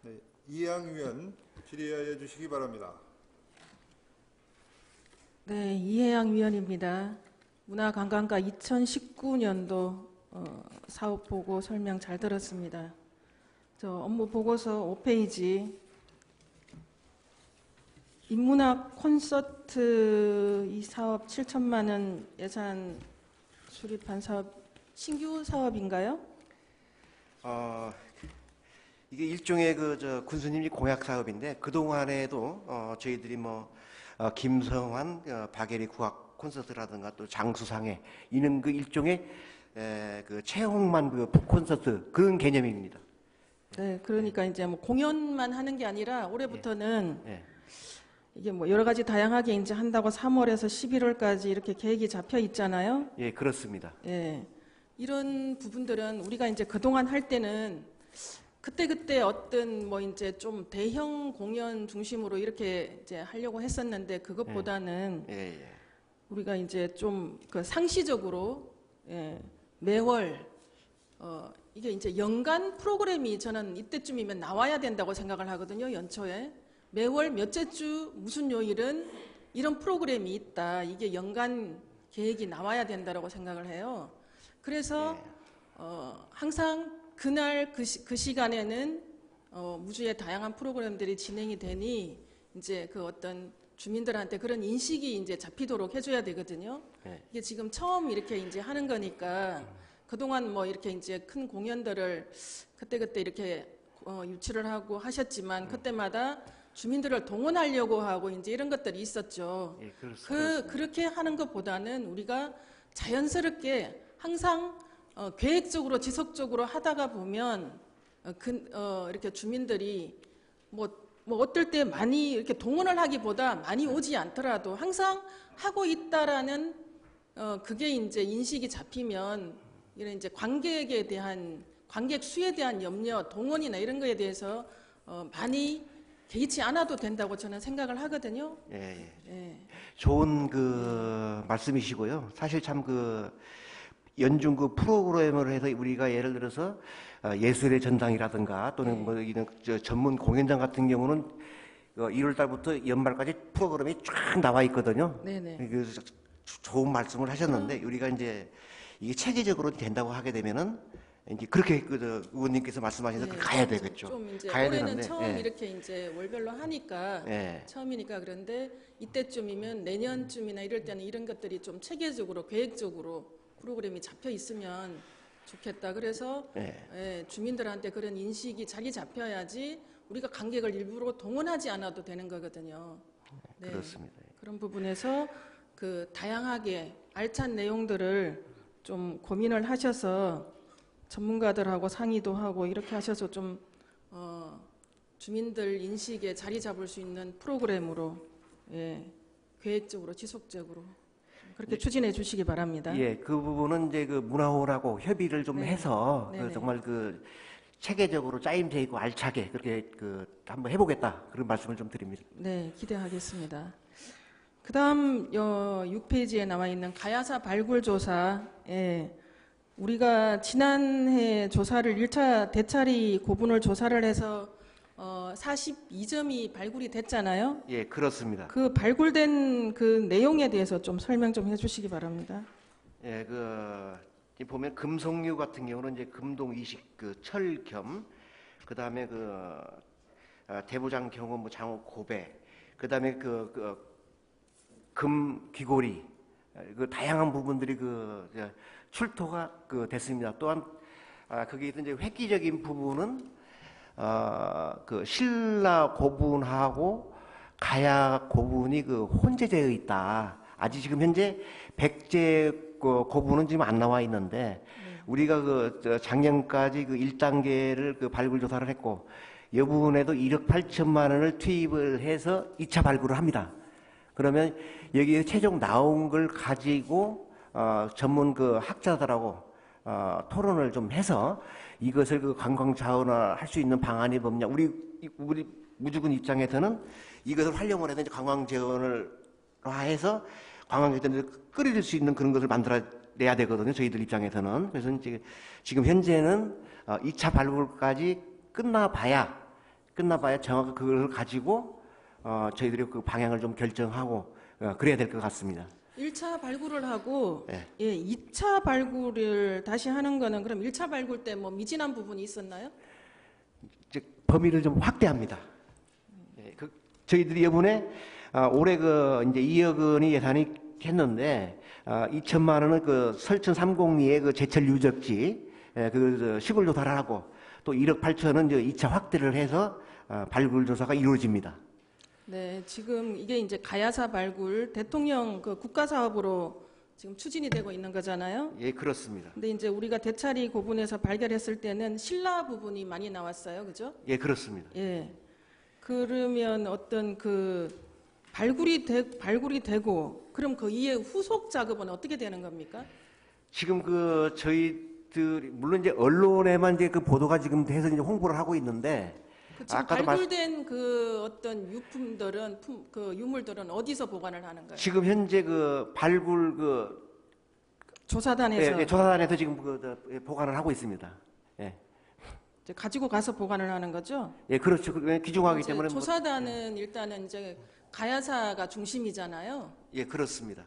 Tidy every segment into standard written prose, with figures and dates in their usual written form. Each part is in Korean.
네, 이해영 위원 질의하여 주시기 바랍니다. 네, 이해양 위원입니다. 문화관광과 2019년도 사업 보고 설명 잘 들었습니다. 저 업무 보고서 5페이지 인문학 콘서트 이 사업 7천만 원 예산 수립한 사업 신규 사업인가요? 이게 일종의 군수님이 공약 사업인데 그 동안에도 저희들이 김성환, 박예리 국악 콘서트라든가 또 장수상해 이는 그 일종의 그 최홍만 그 콘서트 그런 개념입니다. 네, 그러니까 이제 뭐 공연만 하는 게 아니라 올해부터는 예. 이게 뭐 여러 가지 다양하게 이제 한다고 3월에서 11월까지 이렇게 계획이 잡혀 있잖아요. 예, 그렇습니다. 예. 이런 부분들은 우리가 이제 그동안 할 때는 그때그때 어떤 뭐 이제 좀 대형 공연 중심으로 이렇게 이제 하려고 했었는데 그것보다는 예. 우리가 이제 좀 그 상시적으로 매월 이게 이제 연간 프로그램이 저는 이때쯤이면 나와야 된다고 생각을 하거든요. 연초에 매월 몇째 주 무슨 요일은 이런 프로그램이 있다. 이게 연간 계획이 나와야 된다라고 생각을 해요. 그래서 항상 그날 그 시간에는 무주의 다양한 프로그램들이 진행이 되니 이제 그 어떤 주민들한테 그런 인식이 이제 잡히도록 해줘야 되거든요. 이게 지금 처음 이렇게 이제 하는 거니까 그동안 뭐 이렇게 이제 큰 공연들을 그때그때 이렇게 유치를 하고 하셨지만 그때마다 주민들을 동원하려고 하고 이제 이런 것들이 있었죠. 예, 그렇게 하는 것보다는 우리가 자연스럽게 항상 계획적으로 지속적으로 하다가 보면 이렇게 주민들이 뭐 어떨 때 많이 이렇게 동원을 하기보다 많이 오지 않더라도 항상 하고 있다라는 그게 이제 인식이 잡히면 이런 이제 관객에 대한 관객 수에 대한 염려, 동원이나 이런 거에 대해서 많이 개의치 않아도 된다고 저는 생각을 하거든요. 예. 좋은 그 말씀이시고요. 사실 참 연중 그 프로그램을 해서 우리가 예를 들어서 예술의 전당이라든가 또는 뭐 이런 전문 공연장 같은 경우는 1월 달부터 연말까지 프로그램이 쫙 나와 있거든요. 네네. 그래서 좋은 말씀을 하셨는데 우리가 이제 이게 체계적으로 된다고 하게 되면은 이제 그렇게 의원님께서 말씀하셔서 가야 되겠죠. 좀 이제 가야 올해는 되는데, 처음 이렇게 이제 월별로 하니까 처음이니까 그런데 이때쯤이면 내년쯤이나 이럴 때는 이런 것들이 좀 체계적으로 계획적으로 프로그램이 잡혀 있으면 좋겠다. 그래서 주민들한테 그런 인식이 자리 잡혀야지 우리가 관객을 일부러 동원하지 않아도 되는 거거든요. 네. 그렇습니다. 그런 부분에서 그 다양하게 알찬 내용들을 좀 고민을 하셔서 전문가들하고 상의도 하고 이렇게 하셔서 좀 주민들 인식에 자리 잡을 수 있는 프로그램으로 계획적으로 지속적으로 그렇게 추진해 주시기 바랍니다. 예, 그 부분은 이제 그 문화원하고 협의를 좀 해서 정말 체계적으로 짜임새 있고 알차게 그렇게 한번 해보겠다 그런 말씀을 좀 드립니다. 네, 기대하겠습니다. 그다음 6페이지에 나와 있는 가야사 발굴 조사. 우리가 지난해 조사를 1차 대차리 고분을 조사를 해서 42점이 발굴이 됐잖아요. 예, 그렇습니다. 그 발굴된 그 내용에 대해서 좀 설명 좀 해주시기 바랍니다. 예, 보면 금속류 같은 경우는 이제 금동 이식 철 겸, 그 다음에 대부장 경우 뭐 장호 고배, 그 다음에 금 귀고리, 다양한 부분들이 출토가 됐습니다. 또한 거기에 이제 획기적인 부분은 신라 고분하고 가야 고분이 혼재되어 있다. 아직 지금 현재 백제 고분은 지금 안 나와 있는데 우리가 작년까지 1단계를 발굴 조사를 했고 이 부분에도 1억 8천만 원을 투입을 해서 2차 발굴을 합니다. 그러면 여기에 최종 나온 걸 가지고 전문 학자들하고 토론을 좀 해서 이것을 관광 자원화할 수 있는 방안이 뭐냐. 우리 무주군 입장에서는 이것을 활용을 해서 관광 재원을 해서 관광객들을 끌어들일 수 있는 그런 것을 만들어내야 되거든요. 저희들 입장에서는. 그래서 지금 현재는 2차 발굴까지 끝나봐야 끝나봐야 정확히 그걸 가지고 저희들이 그 방향을 좀 결정하고 그래야 될 것 같습니다. 1차 발굴을 하고 네. 예, 2차 발굴을 다시 하는 거는 그럼 1차 발굴 때 뭐 미진한 부분이 있었나요? 이제 범위를 좀 확대합니다. 저희들이 이번에 올해 그 이제 2억 원이 예산이 했는데 2천만 원은 그 설천 302의 그 제철 유적지 그 시골 조사를 하고 또 1억 8천은 이제 2차 확대를 해서 발굴 조사가 이루어집니다. 네, 지금 이게 이제 가야사 발굴 대통령 그 국가 사업으로 지금 추진이 되고 있는 거잖아요. 예, 그렇습니다. 근데 이제 우리가 대차리 고분에서 발견했을 때는 신라 부분이 많이 나왔어요, 그죠? 예, 그렇습니다. 예. 그러면 어떤 그 발굴이 되고 그럼 그 이에 후속 작업은 어떻게 되는 겁니까? 지금 그 저희들이 물론 이제 언론에만 이제 그 보도가 지금 돼서 이제 홍보를 하고 있는데 그 지금 아까도 발굴된 그 어떤 유품들은 그 유물들은 어디서 보관을 하는 거예요? 지금 현재 그 발굴 조사단에서 조사단에서 지금 보관을 하고 있습니다. 예, 이제 가지고 가서 보관을 하는 거죠? 예, 그렇죠. 귀중하기 이제 때문에 조사단은 일단은 이제 가야사가 중심이잖아요. 예, 그렇습니다.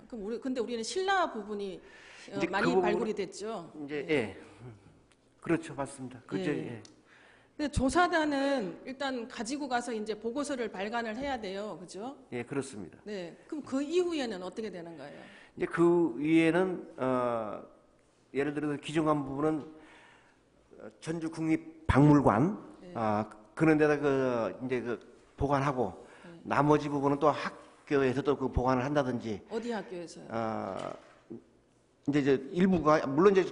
그럼 근데 우리는 신라 부분이 이제 많이 그 발굴이 됐죠. 이제 예, 그렇죠, 맞습니다. 그죠. 예. 예. 근데 조사단은 일단 가지고 가서 이제 보고서를 발간을 해야 돼요, 그죠? 예, 그렇습니다. 네. 그럼 그 이후에는 어떻게 되는 거예요? 이제 그 위에는 예를 들어서 귀중한 부분은 전주 국립박물관 네. 그런 데다 이제 보관하고 나머지 부분은 또 학교에서 또 그 보관을 한다든지 어디 학교에서요? 이제 일부가 물론 이제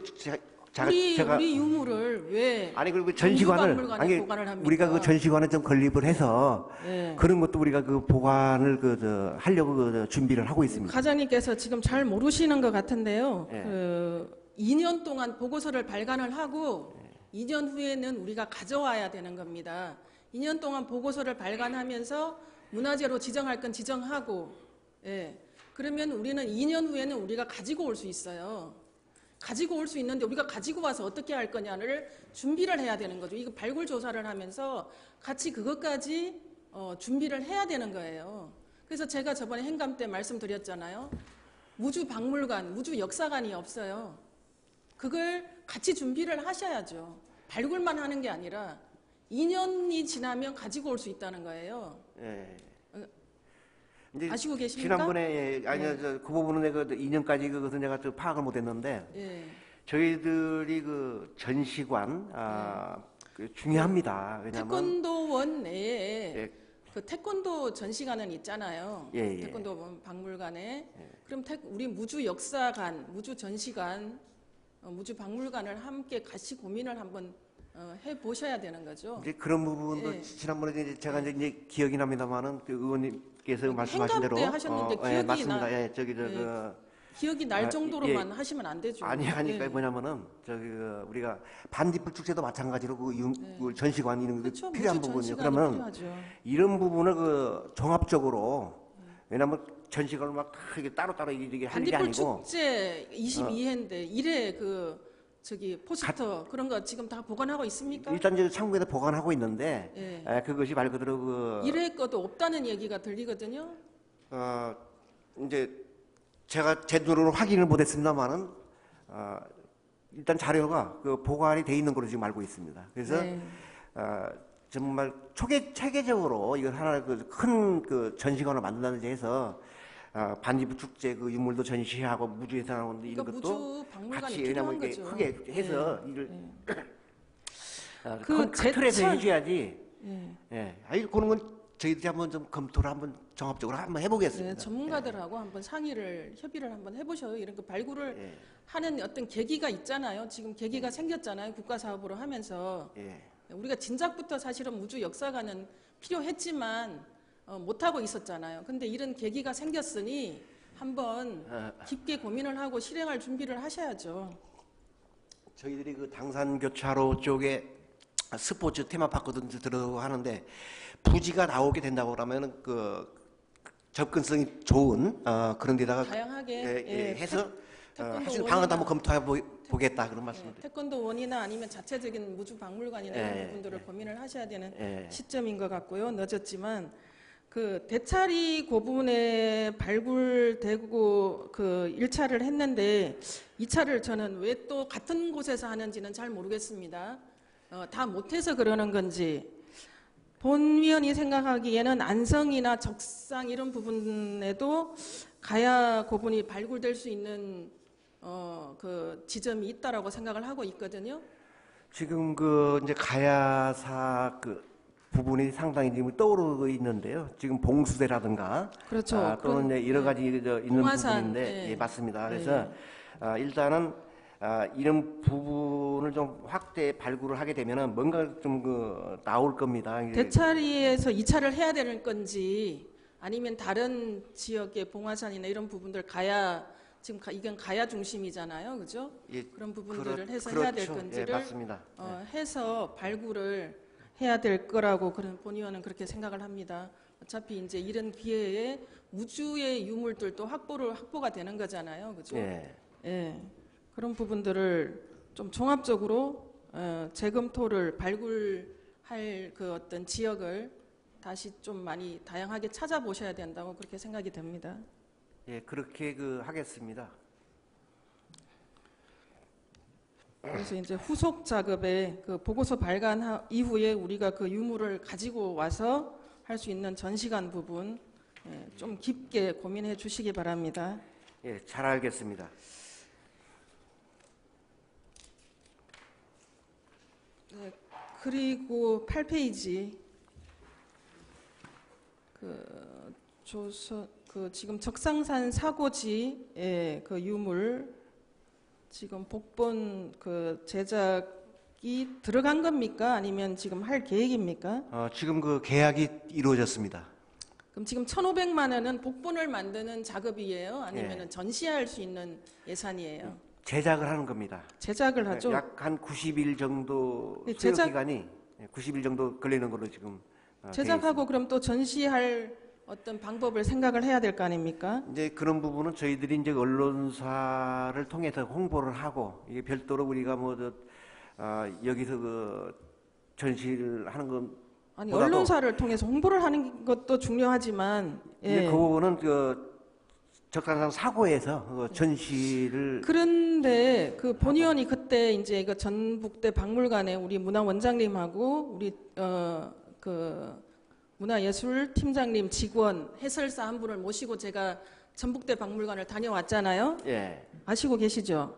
제가 우리 유물을 왜 아니 그리고 전시관을 국립박물관에 보관을 합니까? 우리가 그 전시관을 좀 건립을 해서 네. 그런 것도 우리가 그 보관을 하려고 준비를 하고 있습니다. 과장님께서 지금 잘 모르시는 것 같은데요. 예. 2년 동안 보고서를 발간을 하고 2년 후에는 우리가 가져와야 되는 겁니다. 2년 동안 보고서를 발간하면서 문화재로 지정할 건 지정하고, 예. 그러면 우리는 2년 후에는 우리가 가지고 올 수 있어요. 가지고 올 수 있는데 우리가 가지고 와서 어떻게 할 거냐를 준비를 해야 되는 거죠. 이거 발굴 조사를 하면서 같이 그것까지 준비를 해야 되는 거예요. 그래서 제가 저번에 행감 때 말씀드렸잖아요. 무주 박물관, 무주 역사관이 없어요. 그걸 같이 준비를 하셔야죠. 발굴만 하는 게 아니라 2년이 지나면 가지고 올 수 있다는 거예요. 예. 이제 아시고 계십니까? 지난번에 그 부분은 내가 2년까지 그것은 내가 좀 파악을 못했는데 예. 저희들이 그 전시관 중요합니다. 왜냐하면 태권도원 내에 예. 그 태권도 전시관은 있잖아요. 예. 태권도 박물관에. 그럼 우리 무주 역사관, 무주 전시관, 무주 박물관을 함께 같이 고민을 한번 해 보셔야 되는 거죠. 이제 그런 부분도 예. 지난번에 이제 제가 이제 기억이 납니다만은 그 의원님께서 말씀하신 행감 대로 때 하셨는데 예, 기억이 맞습니다. 예, 저기 기억이 날 정도로만 하시면 안 되죠. 그러니까 예. 뭐냐면은 우리가 반딧불 축제도 마찬가지로 그 전시관 이런 게 그렇죠. 필요한 무주 부분이에요. 전시관이 그러면 필요하죠. 이런 부분을 종합적으로 왜냐하면 전시관을 막 이게 따로따로 이렇게 하는 게 반딧불 아니고 축제 22회인데 1회 포스터 그런 거 지금 다 보관하고 있습니까? 일단 이제 창고에다 보관하고 있는데 예. 그것이 말 그대로 1회 것도 없다는 얘기가 들리거든요. 이제 제가 제 눈으로 확인을 못했습니다만은 일단 자료가 그 보관이 돼 있는 걸로 지금 알고 있습니다. 그래서 네. 정말 체계적으로 이걸 하나 큰 전시관을 만든다든지 해서 반딧불 축제 그 유물도 전시하고 무주에서 나오는 이런 그러니까 것도 무주 박물관이 같이 필요한 왜냐면 이게 거죠. 크게 해서 이를 그 큰 틀에서 제철- 해줘야지. 예. 예, 그런 건 저희들이 한번 좀 검토를 한번 종합적으로 한번 해보겠습니다. 네, 전문가들하고 한번 협의를 한번 해보셔요. 이런 거 발굴을 예. 하는 어떤 계기가 있잖아요. 지금 계기가 생겼잖아요. 국가 사업으로 하면서 예. 우리가 진작부터 사실은 무주 역사관은 필요했지만 못하고 있었잖아요. 근데 이런 계기가 생겼으니 한번 깊게 고민을 하고 실행할 준비를 하셔야죠. 저희들이 그 당산교차로 쪽에 스포츠 테마파크도 들어가고 하는데 부지가 나오게 된다고 그러면 그 접근성이 좋은 그런 데다가 다양하게 해서 태권도 하시는 원이나- 방안도 한번 검토해 보겠다 그런 예, 말씀드립니다. 태권도 원이나 아니면 자체적인 무주 박물관이나 예, 이런 부분들을 고민을 하셔야 되는 예. 시점인 것 같고요. 늦었지만 그 대차리 고분에 발굴되고 그 1차를 했는데 2차를 저는 왜 또 같은 곳에서 하는지는 잘 모르겠습니다. 다 못해서 그러는 건지 본 위원이 생각하기에는 안성이나 적상 이런 부분에도 가야 고분이 발굴될 수 있는 그 지점이 있다라고 생각을 하고 있거든요. 지금 그 이제 가야사 그 부분이 상당히 지금 떠오르고 있는데요. 지금 봉수대라든가 그렇죠. 또는 이제 여러 가지 있는 봉화산, 부분인데 예. 예, 맞습니다. 예, 그래서 일단은 이런 부분을 좀 확대 발굴을 하게 되면은 뭔가 좀 그 나올 겁니다. 이게 대차리에서 2차를 해야 되는 건지 아니면 다른 지역의 봉화산이나 이런 부분들 가야 지금 이건 가야 중심이잖아요, 그죠? 예, 그런 부분들을 해서 그렇죠. 해야 될 예, 건지를 맞습니다. 해서 발굴을 해야 될 거라고 그런 본 의원은 그렇게 생각을 합니다. 어차피 이제 이런 기회에 우주의 유물들도 확보가 되는 거잖아요, 그죠? 예. 예, 그런 부분들을 좀 종합적으로 재검토를 발굴할 그 어떤 지역을 다시 좀 많이 다양하게 찾아보셔야 된다고 그렇게 생각이 됩니다. 예, 그렇게 그 하겠습니다. 그래서 이제 후속 작업에 그 보고서 발간 이후에 우리가 그 유물을 가지고 와서 할 수 있는 전시관 부분 좀 깊게 고민해 주시기 바랍니다. 예, 잘 알겠습니다. 그리고 8페이지 그 지금 적상산 사고지의 그 유물 지금 복본 그 제작이 들어간 겁니까? 아니면 지금 할 계획입니까? 지금 그 계약이 이루어졌습니다. 그럼 지금 1,500만 원은 복본을 만드는 작업이에요? 아니면 전시할 수 있는 예산이에요? 제작을 하는 겁니다. 제작을 하죠? 약 한 90일 정도 네, 소요 제작- 기간이 90일 정도 걸리는 걸로 지금 제작하고 그럼 또 전시할 어떤 방법을 생각을 해야 될 거 아닙니까? 이제 그런 부분은 저희들이 이제 언론사를 통해서 홍보를 하고 이게 별도로 우리가 여기서 그 전시를 하는 건 아니 보다도- 언론사를 통해서 홍보를 하는 것도 중요하지만 근데 그 부분은 그 적산상 사고에서 그 전시를 그런데 그 본 의원이 그때 이제 그 전북대 박물관에 우리 문화원장님하고 우리 그 문화예술 팀장님 직원 해설사 한 분을 모시고 제가 전북대 박물관을 다녀왔잖아요. 예. 아시고 계시죠?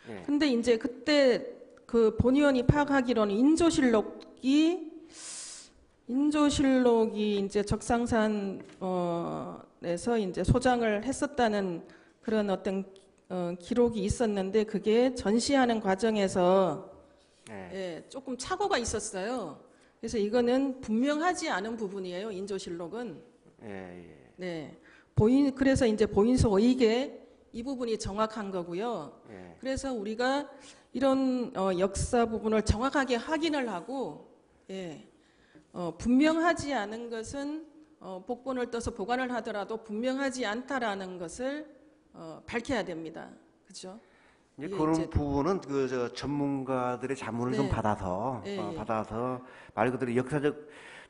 예. 근데 이제 그때 그 본 의원이 파악하기로는 인조실록이 이제 적상산에서 이제 소장을 했었다는 그런 어떤 기록이 있었는데 그게 전시하는 과정에서 조금 착오가 있었어요. 그래서 이거는 분명하지 않은 부분이에요. 인조실록은. 예. 네. 그래서 이제 보인소 의계 이 부분이 정확한 거고요. 예. 그래서 우리가 이런 역사 부분을 정확하게 확인을 하고 분명하지 않은 것은 복본을 떠서 보관을 하더라도 분명하지 않다라는 것을 밝혀야 됩니다. 그렇죠? 이제 이게 그런 이제- 부분은 저 전문가들의 자문을 좀 네. 받아서 예, 예. 받아서 말 그대로 역사적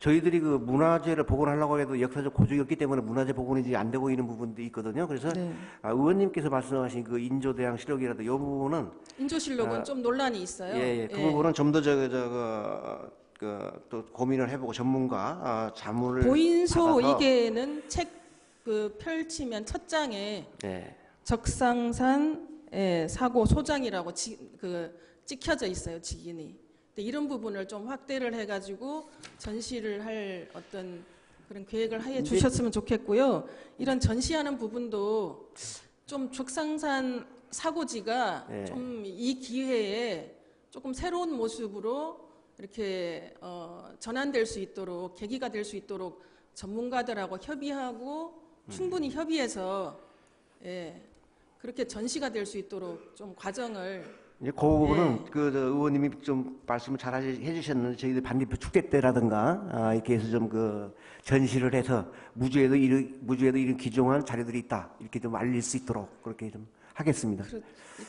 저희들이 그 문화재를 복원하려고 해도 역사적 고증이 없기 때문에 문화재 복원이 안 되고 있는 부분도 있거든요. 그래서 네. 의원님께서 말씀하신 그 인조대왕 실록이라도 이 부분은 인조실록은 좀 논란이 있어요. 그 부분은 좀 더 또 고민을 해보고 전문가 자문을 보인소 받아서 의계는 책 그 펼치면 첫 장에 예. 적상산 사고 소장이라고 찍혀져 있어요, 직인이. 근데 이런 부분을 좀 확대를 해가지고 전시를 할 어떤 그런 계획을 해 주셨으면 좋겠고요. 이런 전시하는 부분도 좀 적상산 사고지가 네. 좀 이 기회에 조금 새로운 모습으로 이렇게 전환될 수 있도록 계기가 될 수 있도록 전문가들하고 협의하고 충분히 협의해서 그렇게 전시가 될 수 있도록 좀 과정을 이제 그 부분은 저 의원님이 좀 말씀을 잘 해주셨는데 저희들 반딧불 축제 때라든가 이렇게 해서 좀 그 전시를 해서 무주에도 이런 귀중한 자료들이 있다 이렇게 좀 알릴 수 있도록 그렇게 좀 하겠습니다.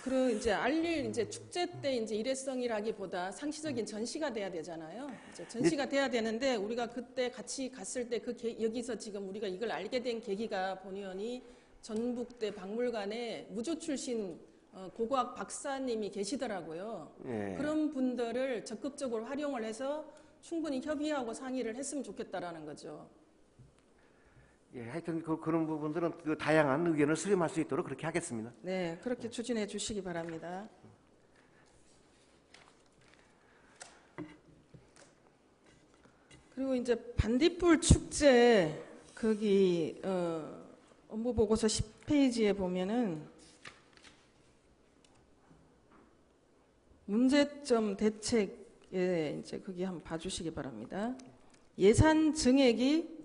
그런 이제 알릴 이제 축제 때 이제 일회성이라기보다 상시적인 전시가 돼야 되잖아요. 이제 전시가 돼야 되는데 우리가 그때 같이 갔을 때 여기서 지금 우리가 이걸 알게 된 계기가 본 의원이 전북대 박물관에 무조 출신 고고학 박사님이 계시더라고요. 예. 그런 분들을 적극적으로 활용을 해서 충분히 협의하고 상의를 했으면 좋겠다라는 거죠. 예, 하여튼 그런 부분들은 그 다양한 의견을 수렴할 수 있도록 그렇게 하겠습니다. 네, 그렇게 추진해 주시기 바랍니다. 그리고 이제 반딧불 축제 거기 업무 보고서 10페이지에 보면은 문제점 대책에 이제 거기 한번 봐주시기 바랍니다. 예산 증액이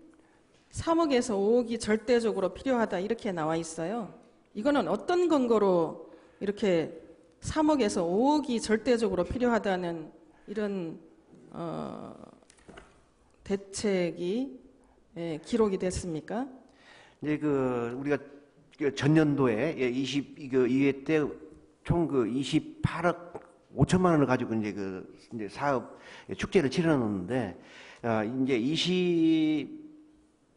3억에서 5억이 절대적으로 필요하다 이렇게 나와 있어요. 이거는 어떤 근거로 이렇게 3억에서 5억이 절대적으로 필요하다는 이런 대책이 기록이 됐습니까? 이제 우리가 전년도에 22회 때 총 28억 5천만 원을 가지고 이제 사업 축제를 치러놨는데 이제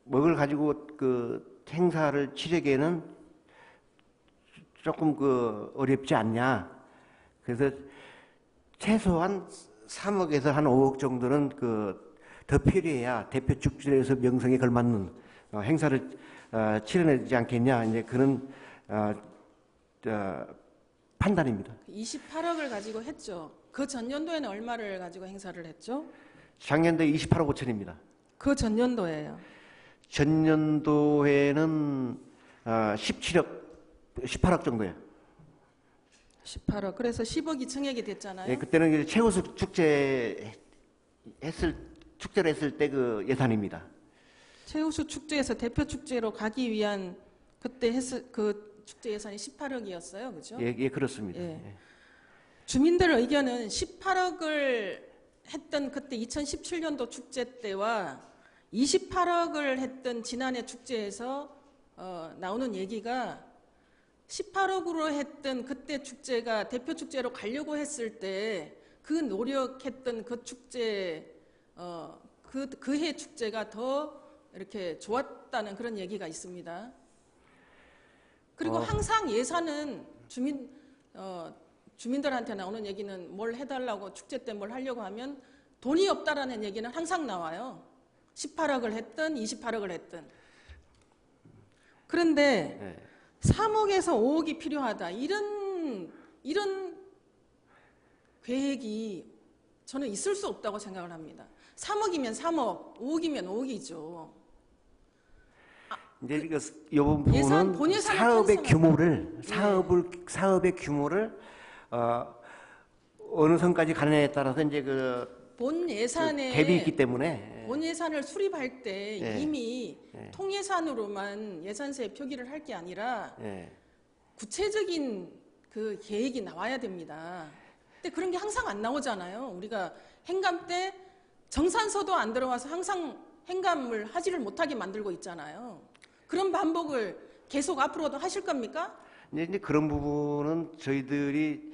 20억을 가지고 행사를 치르기에는 조금 어렵지 않냐. 그래서 최소한 3억에서 한 5억 정도는 더 필요해야 대표 축제에서 명성에 걸맞는 행사를 치러내지 않겠냐. 이제 그런 판단입니다. 28억을 가지고 했죠. 그 전년도에는 얼마를 가지고 행사를 했죠? 작년도에 28억 5천입니다. 그 전년도에요. 전년도에는 18억 정도예요. 18억. 그래서 10억이 증액이 됐잖아요. 예, 그때는 이제 최우수 축제를 했을 때 그 예산입니다. 최우수 축제에서 대표 축제로 가기 위한 그때 그 축제 예산이 18억이었어요. 그죠? 예, 그렇습니다. 예. 예. 주민들 의견은 18억을 했던 그때 2017년도 축제 때와 28억을 했던 지난해 축제에서 나오는 얘기가 18억으로 했던 그때 축제가 대표 축제로 가려고 했을 때 그 노력했던 그 축제 그 해 축제가 더 이렇게 좋았다는 그런 얘기가 있습니다. 그리고 항상 예산은 주민들한테 나오는 얘기는 뭘 해달라고 축제 때 뭘 하려고 하면 돈이 없다라는 얘기는 항상 나와요. 18억을 했든 28억을 했든. 그런데 네. 3억에서 5억이 필요하다. 이런 계획이 저는 있을 수 없다고 생각을 합니다. 3억이면 3억, 5억이면 5억이죠. 이제 이번 부분은 본예산을 사업의 편성하고. 규모를 사업의 규모를 어느 선까지 가느냐에 따라서 이제 본 예산에 갭이 있기 때문에 본 예산을 수립할 때 예. 이미 예. 통예산으로만 예산서에 표기를 할 게 아니라 예. 구체적인 그 계획이 나와야 됩니다. 근데 그런 게 항상 안 나오잖아요. 우리가 행감 때 정산서도 안 들어와서 항상 행감을 하지를 못하게 만들고 있잖아요. 그런 반복을 계속 앞으로도 하실 겁니까? 이제 그런 부분은 저희들이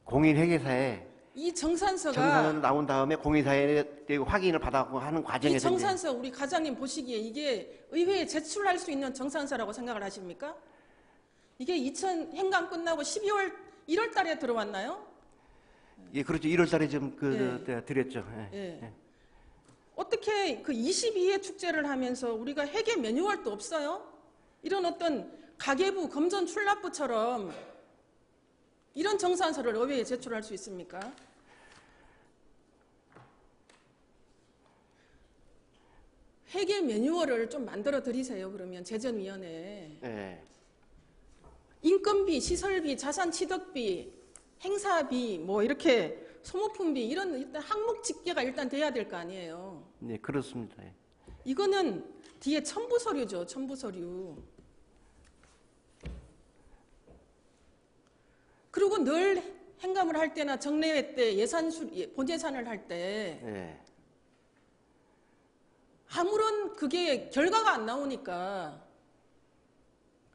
공인회계사에 이 정산서가 정산은 나온 다음에 공인사에 확인을 받아고 하는 이 과정에서 이제 정산서 우리 과장님 보시기에 이게 의회에 제출할 수 있는 정산서라고 생각을 하십니까? 이게 2000 행감 끝나고 1월 달에 들어왔나요? 예, 그렇죠. 1월 달에 좀 드렸죠. 예. 예. 어떻게 그 22회 축제를 하면서 우리가 회계 매뉴얼도 없어요? 이런 어떤 가계부, 검전 출납부처럼 이런 정산서를 의회에 제출할 수 있습니까? 회계 매뉴얼을 좀 만들어 드리세요. 그러면 재정위원회에. 예. 인건비, 시설비, 자산취득비, 행사비, 뭐 이렇게 소모품비 이런 일단 항목 집계가 일단 돼야 될 거 아니에요. 네, 그렇습니다. 예. 이거는 뒤에 첨부 서류죠. 첨부 서류. 그리고 늘 행감을 할 때나 정례회 때 본 예산을 할 때 예. 아무런 그게 결과가 안 나오니까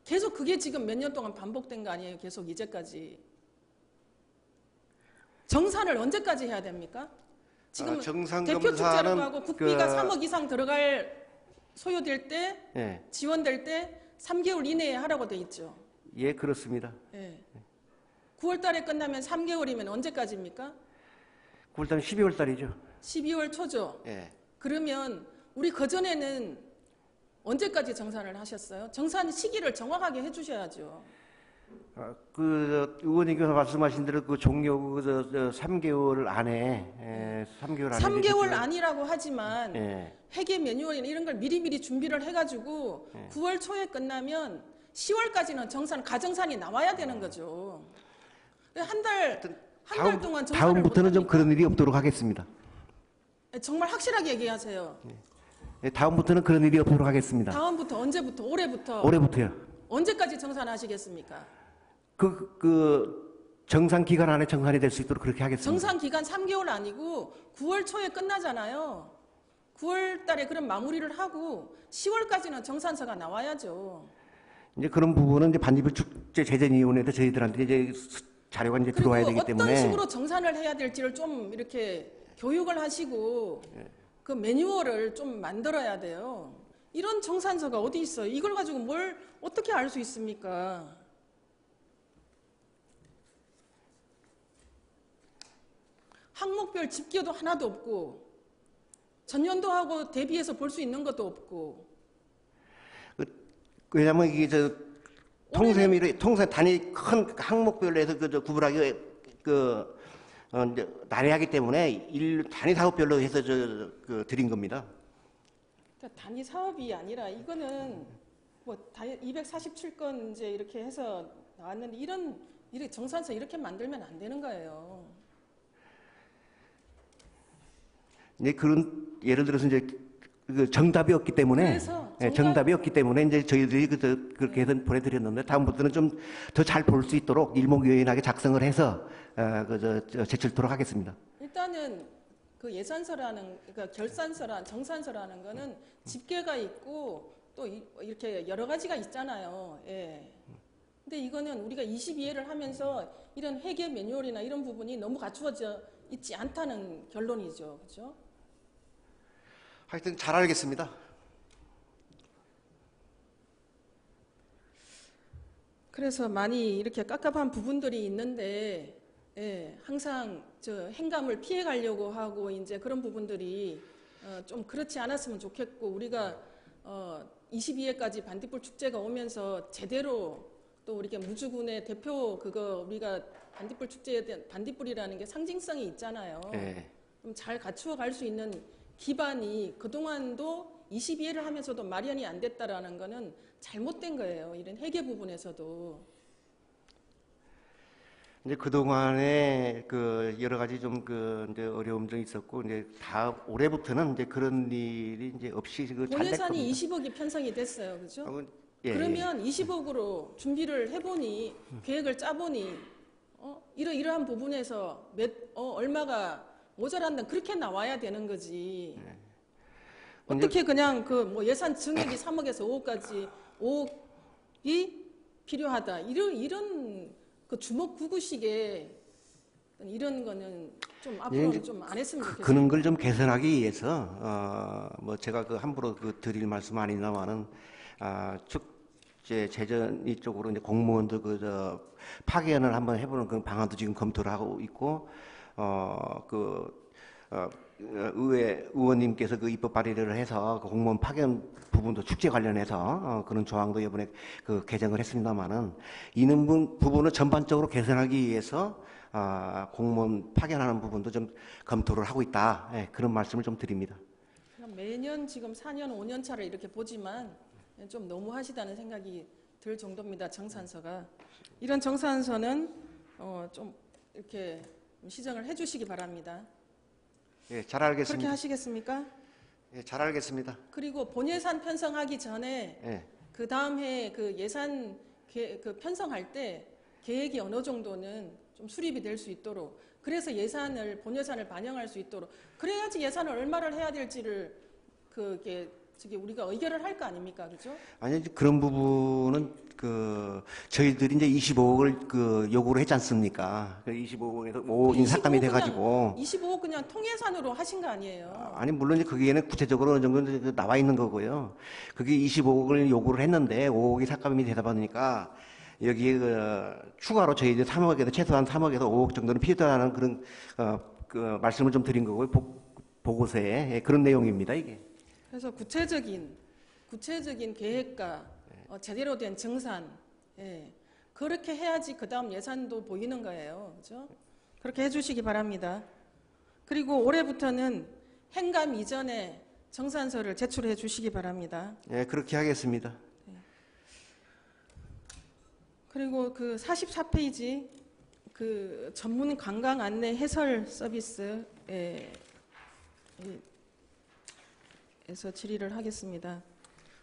계속 그게 지금 몇 년 동안 반복된 거 아니에요? 계속 이제까지. 정산을 언제까지 해야 됩니까? 지금 정상 대표 축제라고 검사는 하고 국비가 그- 3억 이상 들어갈 소요될 때 예, 지원될 때 3개월 이내에 하라고 돼 있죠. 예, 그렇습니다. 예. 9월 달에 끝나면 3개월이면 언제까지입니까? 9월달은 12월 달이죠. 12월 초죠. 예. 그러면 우리 그전에는 언제까지 정산을 하셨어요? 정산 시기를 정확하게 해주셔야죠. 의원님께서 말씀하신 대로 그 종료 3개월 안에 3개월 안에 3개월 아니라고 하지만 예. 회계 매뉴얼이나 이런 걸 미리미리 준비를 해가지고 9월 초에 끝나면 10월까지는 가정산이 나와야 되는 거죠. 한 달 동안 정산을 다음부터는 좀 못합니까? 그런 일이 없도록 하겠습니다. 정말 확실하게 얘기하세요. 예, 다음부터는 그런 일이 없도록 하겠습니다. 다음부터 언제부터? 올해부터? 올해부터요. 언제까지 정산하시겠습니까? 정상 기간 안에 정산이 될 수 있도록 그렇게 하겠습니다. 정산 기간 3개월 아니고 9월 초에 끝나잖아요. 9월 달에 그런 마무리를 하고 10월까지는 정산서가 나와야죠. 이제 그런 부분은 이제 반기부 축제 재정위원회에서 저희들한테 이제 자료가 이제 그리고 들어와야 되기 어떤 때문에 식으로 정산을 해야 될지를 좀 이렇게 교육을 하시고 그 매뉴얼을 좀 만들어야 돼요. 이런 정산서가 어디 있어요? 이걸 가지고 뭘 어떻게 알 수 있습니까? 항목별 집계도 하나도 없고 전년도하고 대비해서 볼 수 있는 것도 없고 왜냐하면 이게 통셈 단위 큰 항목별로 해서 구분하기 이제 난해하기 때문에 단위 사업별로 해서 드린 겁니다. 그러니까 단위 사업이 아니라 이거는 뭐 247건 이제 이렇게 해서 나왔는데 이렇게 정산서 이렇게 만들면 안 되는 거예요. 이제 그런 예를 들어서 이제 정답이 없기 때문에 그래서 정답이 없기 때문에 이제 저희들이 그렇게 해서 보내드렸는데 다음부터는 좀 더 잘 볼 수 있도록 일목요연하게 작성을 해서 제출토록 하겠습니다. 일단은 그 예산서라는 그러니까 정산서라는 거는 집계가 있고 또 이렇게 여러 가지가 있잖아요. 예. 근데 이거는 우리가 22회를 하면서 이런 회계 매뉴얼이나 이런 부분이 너무 갖추어져 있지 않다는 결론이죠. 그렇죠? 하여튼 잘 알겠습니다. 그래서 많이 이렇게 깝깝한 부분들이 있는데 예, 항상 행감을 피해 가려고 하고 이제 그런 부분들이 좀 그렇지 않았으면 좋겠고 우리가 22회까지 반딧불 축제가 오면서 제대로 또 이렇게 무주군의 대표 우리가 반딧불 축제에 대한 반딧불이라는 게 상징성이 있잖아요. 예. 좀 잘 갖추어 갈 수 있는 기반이 그동안도 22회를 하면서도 마련이 안 됐다라는 거는 잘못된 거예요. 이런 회계 부분에서도. 이제 그동안에 여러 가지 좀 이제 어려움도 있었고 이제 올해부터는 이제 그런 일이 이제 없이 잘 될 겁니다. 본예산이 20억이 편성이 됐어요. 그죠? 예, 그러면 20억으로 준비를 해보니 계획을 짜보니 이러한 부분에서 얼마가 모자란다 그렇게 나와야 되는 거지. 어떻게 그냥 예산 증액이 3억에서 5억까지 5억이 필요하다 이런 그 주먹구구식의 이런 거는 좀 앞으로는 좀 안 했으면 좋겠어요. 그런 걸 좀 개선하기 위해서 제가 함부로 드릴 말씀 아니나마는 축제 재정 이쪽으로 이제 공무원들 파견을 한번 해보는 그런 방안도 지금 검토를 하고 있고 의원님께서 입법 발의를 해서 공무원 파견 부분도 축제 관련해서 그런 조항도 이번에 개정을 했습니다만은 이런 부분을 전반적으로 개선하기 위해서 공무원 파견하는 부분도 좀 검토를 하고 있다. 예, 그런 말씀을 좀 드립니다. 매년 지금 4년, 5년 차를 이렇게 보지만 좀 너무하시다는 생각이 들 정도입니다. 정산서가. 이런 정산서는 좀 이렇게 시정을 해주시기 바랍니다. 예, 잘 알겠습니다. 그렇게 하시겠습니까? 예, 잘 알겠습니다. 그리고 본예산 편성하기 전에 예. 그 다음 해 예산 편성할 때 계획이 어느 정도는 좀 수립이 될 수 있도록 그래서 본예산을 반영할 수 있도록 그래야지 예산을 얼마를 해야 될지를 우리가 의결을 할 거 아닙니까, 그죠? 아니 그런 부분은 저희들이 이제 25억을 요구를 했지 않습니까? 그 25억에서 5억이 삭감이 돼가지고. 25억 그냥 통예산으로 하신 거 아니에요? 아니, 물론 이제 거기에는 구체적으로 어느 정도 나와 있는 거고요. 그게 25억을 요구를 했는데 5억이 삭감이 되다 보니까 여기에 추가로 저희들 3억에서 최소한 3억에서 5억 정도는 필요하다는 그런 말씀을 좀 드린 거고요. 보고서에 예, 그런 내용입니다, 이게. 그래서 구체적인 계획과 제대로 된 정산, 예, 그렇게 해야지 그 다음 예산도 보이는 거예요, 그죠? 그렇게 해주시기 바랍니다. 그리고 올해부터는 행감 이전에 정산서를 제출해 주시기 바랍니다. 예, 그렇게 하겠습니다. 그리고 그 44페이지 그 전문 관광 안내 해설 서비스에서 질의를 하겠습니다.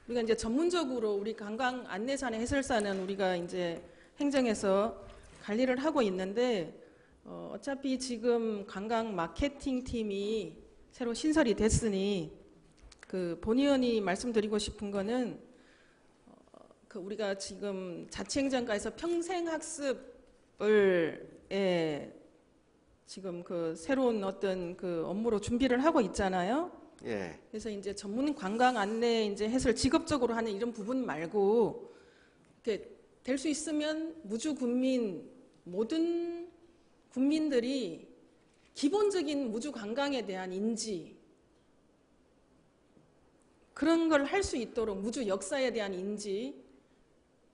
우리가 이제 전문적으로 우리 관광 안내사나 해설사는 우리가 이제 행정에서 관리를 하고 있는데 어차피 지금 관광 마케팅 팀이 새로 신설이 됐으니 그 본 의원이 말씀드리고 싶은 거는 그 우리가 지금 자치행정과에서 평생학습을 지금 그 새로운 어떤 그 업무로 준비를 하고 있잖아요. 예. 그래서 이제 전문 관광 안내 이제 해설 직업적으로 하는 이런 부분 말고 될 수 있으면 무주 군민 모든 국민들이 기본적인 무주 관광에 대한 인지 그런 걸 할 수 있도록 무주 역사에 대한 인지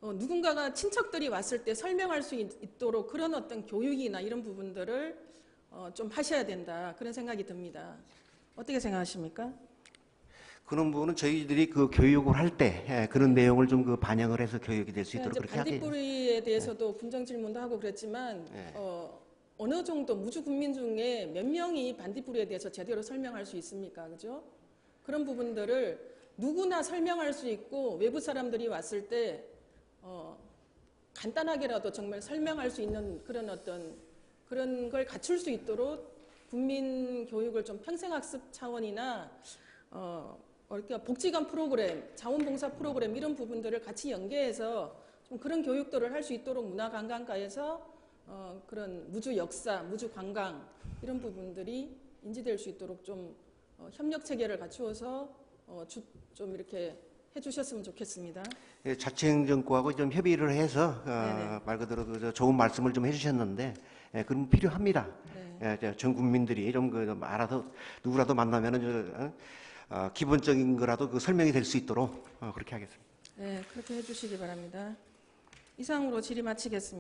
누군가가 친척들이 왔을 때 설명할 수 있도록 그런 어떤 교육이나 이런 부분들을 좀 하셔야 된다 그런 생각이 듭니다. 어떻게 생각하십니까? 그런 부분은 저희들이 그 교육을 할 때 그런 내용을 좀 반영을 해서 교육이 될 수 있도록 그렇게 하겠습니다. 반딧불이에 대해서도 군정 질문도 하고 그랬지만 어느 정도 무주 국민 중에 몇 명이 반딧불이에 대해서 제대로 설명할 수 있습니까? 그죠? 그런 부분들을 누구나 설명할 수 있고 외부 사람들이 왔을 때 간단하게라도 정말 설명할 수 있는 그런 어떤 그런 걸 갖출 수 있도록 국민 교육을 좀 평생학습 차원이나 그러니까 복지관 프로그램, 자원봉사 프로그램 이런 부분들을 같이 연계해서 좀 그런 교육들을 할 수 있도록 문화관광과에서 그런 무주 역사, 무주 관광 이런 부분들이 인지될 수 있도록 좀 협력 체계를 갖추어서 좀 이렇게 해주셨으면 좋겠습니다. 예, 자치행정과하고 좀 협의를 해서 말 그대로 좋은 말씀을 좀 해주셨는데 그럼 필요합니다. 네. 전 국민들이 좀 알아서 누구라도 만나면은 기본적인 거라도 설명이 될 수 있도록 그렇게 하겠습니다. 네, 그렇게 해주시기 바랍니다. 이상으로 질의 마치겠습니다.